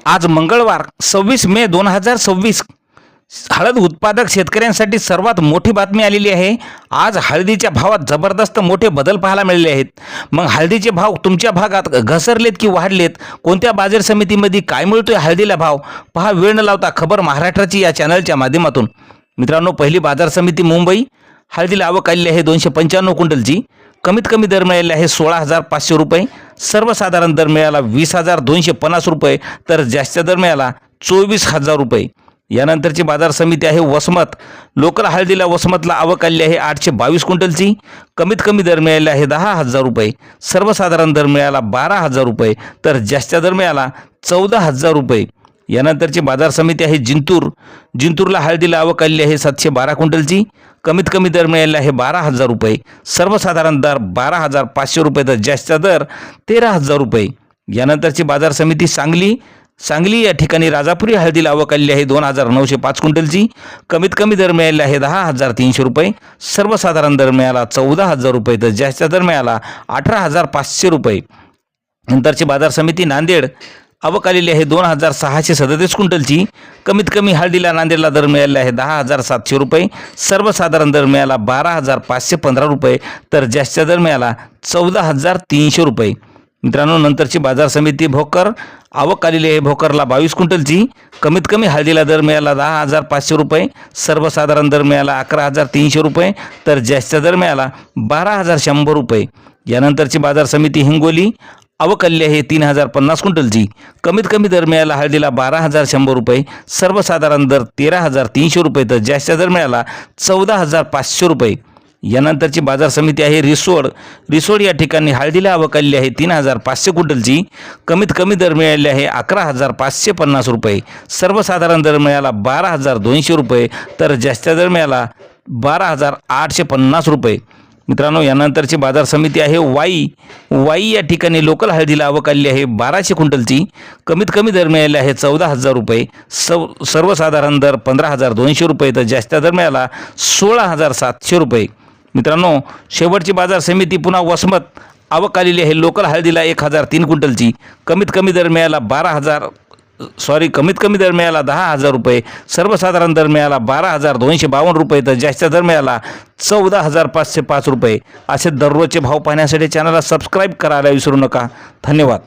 आज मंगळवार 26 मे 2026 हळद उत्पादक शेतकऱ्यांसाठी सर्वात मोठी बातमी आलेली आहे। आज हळदीच्या भावात जबरदस्त मोठे बदल पाहायला मिळाले आहेत। मग हळदीचे भाव तुमच्या भागात घसरलेत की वाढलेत, कोणत्या बाजार समितीमध्ये काय मिळतोय हळदीला भाव, पहा वेळ न लावता खबर महाराष्ट्राची या चॅनलच्या माध्यमातून। मित्रांनो, पहिली बाजार समिती मुंबई, हळदीला आवक आलेली आहे 295 क्विंटलची। कमीत कमी दर मिळालेला आहे 16,500 रुपये, सर्वसाधारण दर मिळाला 20,250 रुपये, तर जास्त दर मिळाला 24,000 रुपये। यानंतरची बाजार समिती आहे वसमत, लोकल हळदीला वसमतला आवक आली आहे 822 क्विंटलची। कमीत कमी दर मिळाला आहे 10,000 रुपये, सर्वसाधारण दर मिळाला 12,000 रुपये, तर जास्त दर मिळाला 14,000 रुपये। यानंतरची बाजार समिती आहे जिंतूर, जिंतूरला हळदीला आवक आली आहे 712 क्विंटलची। कमीत कमी दर मिळाला आहे 12,000 रुपये, सर्वसाधारण दर 12,500 रुपये, तर जास्त दर 13,000 रुपये। यानंतरची बाजार समिती सांगली, सांगली या ठिकाणी राजापुरी हळदीला आवक आली आहे 2,905 क्विंटलची। कमीत कमी दर मिळाला आहे 10,300 रुपये, सर्वसाधारण दर मिळाला 14,000 रुपये, तर जास्त दर मिळाला 18,500 रुपये। नंतरची बाजार समिती नांदेड, आवक आलेली आहे 2,637 क्विंटलची। कमीत कमी हळदीला नांदेडला दर मिळाला आहे 10,700 रुपये, सर्वसाधारण दर मिळाला 12,515 रुपये, तर जास्त दर मिळाला 14,300 रुपये। मित्रांनो, नंतरची बाजार समिती भोकर, आवक आलेली आहे भोकरला 22 क्विंटलची। कमीत कमी हळदीला दर मिळाला 10,500 रुपये, सर्वसाधारण दर मिळाला 11,300 रुपये, तर जास्त दर मिळाला 12,100 रुपये। यानंतरची बाजार समिती हिंगोली, आवक आलेली आहे 3,050 क्विंटलची। कमीत कमी दर मिळाला हळदीला 12,100 रुपये, सर्वसाधारण दर 13,300 रुपये, तर जास्त दर मिळाला 14,500 रुपये। यानंतरची बाजार समिती आहे रिसोड, रिसोड या ठिकाणी हळदीला आवक आलेली आहे 3,500 क्विंटलची। कमीत कमी दर मिळाले आहे 11,550 रुपये, सर्वसाधारण दर मिळाला 12,200 रुपये, तर जास्त दर मिळाला 12,850 रुपये। मित्रांनो, यानंतरची बाजार समिती आहे वाई, वाई या ठिकाणी लोकल हळदीला आवक आलेली आहे 1,200 क्विंटलची। कमीत कमी दर मिळाले आहे 14,000 रुपये, सर्वसाधारण दर 15,200 रुपये, तर जास्त दर मिळाला 16,700 रुपये। मित्रांनो, शेवटची बाजार समिती पुन्हा वसमत, आवक आलेली आहे लोकल हळदीला 1,003 क्विंटलची। कमीत कमी दर मिळाला कमीत कमी दर मिळाला 10,000 रुपये, सर्वसाधारण दर मिळाला 12,252 रुपये, तर जास्त दर मिळाला 14,505 रुपये। असे दररोजचे भाव पाहण्यासाठी चॅनलला सबस्क्राईब करायला विसरू नका। धन्यवाद।